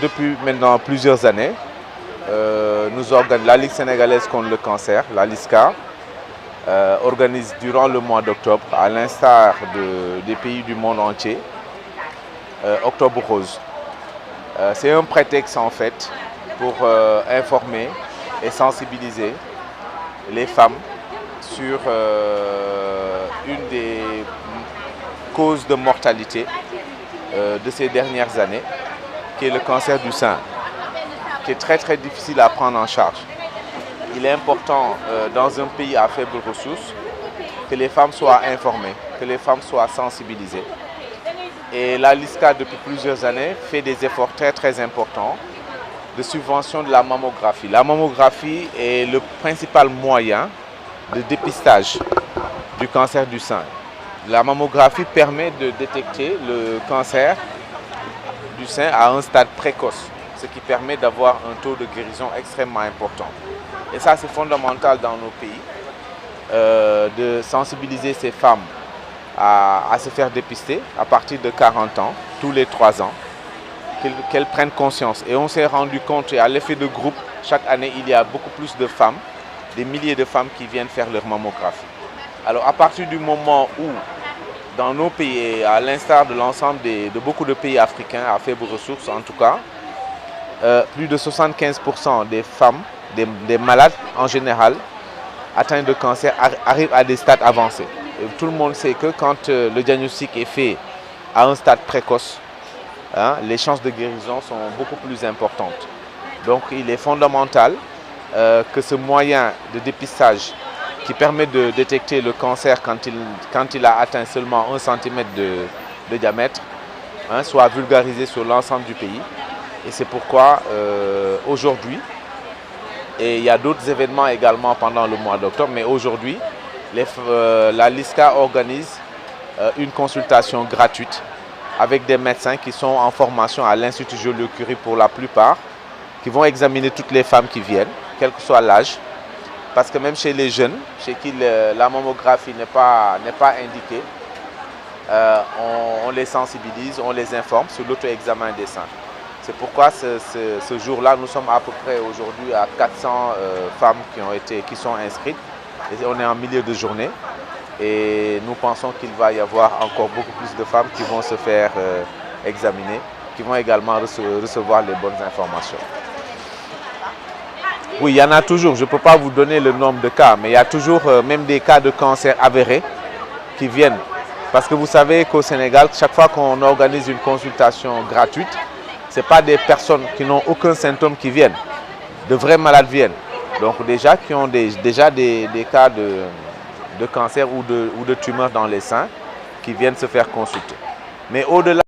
Depuis maintenant plusieurs années, la Ligue sénégalaise contre le cancer, la LISCA, organise durant le mois d'octobre, à l'instar des pays du monde entier, Octobre Rose. C'est un prétexte en fait pour informer et sensibiliser les femmes sur une des causes de mortalité de ces dernières années, qui est le cancer du sein, qui est très difficile à prendre en charge. Il est important dans un pays à faibles ressources que les femmes soient informées, que les femmes soient sensibilisées. Et la LISCA, depuis plusieurs années, fait des efforts très importants de subvention de la mammographie. La mammographie est le principal moyen de dépistage du cancer du sein. La mammographie permet de détecter le cancer du sein à un stade précoce, ce qui permet d'avoir un taux de guérison extrêmement important. Et ça, c'est fondamental dans nos pays, de sensibiliser ces femmes à se faire dépister à partir de 40 ans, tous les 3 ans, qu'elles prennent conscience. Et on s'est rendu compte, et à l'effet de groupe, chaque année, il y a beaucoup plus de femmes, des milliers de femmes qui viennent faire leur mammographie. Alors à partir du moment où, dans nos pays, et à l'instar de l'ensemble de beaucoup de pays africains à faibles ressources en tout cas, plus de 75% des femmes, des malades en général, atteints de cancer arrivent à des stades avancés. Et tout le monde sait que quand le diagnostic est fait à un stade précoce, les chances de guérison sont beaucoup plus importantes. Donc il est fondamental que ce moyen de dépistage qui permet de détecter le cancer quand il a atteint seulement 1 cm de diamètre, soit vulgarisé sur l'ensemble du pays. Et c'est pourquoi aujourd'hui, et il y a d'autres événements également pendant le mois d'octobre, mais aujourd'hui, la LISCA organise une consultation gratuite avec des médecins qui sont en formation à l'Institut Joliot-Curie pour la plupart, qui vont examiner toutes les femmes qui viennent, quel que soit l'âge. Parce que même chez les jeunes, chez qui la mammographie n'est pas indiquée, on les sensibilise, on les informe sur l'auto-examen des seins. C'est pourquoi ce jour-là, nous sommes à peu près aujourd'hui à 400 femmes qui sont inscrites. Et on est en milieu de journée et nous pensons qu'il va y avoir encore beaucoup plus de femmes qui vont se faire examiner, qui vont également recevoir les bonnes informations. Oui, il y en a toujours. Je ne peux pas vous donner le nombre de cas, mais il y a toujours même des cas de cancer avérés qui viennent. Parce que vous savez qu'au Sénégal, chaque fois qu'on organise une consultation gratuite, ce n'est pas des personnes qui n'ont aucun symptôme qui viennent. De vrais malades viennent. Donc déjà qui ont déjà des cas de cancer ou de tumeurs dans les seins qui viennent se faire consulter. Mais au-delà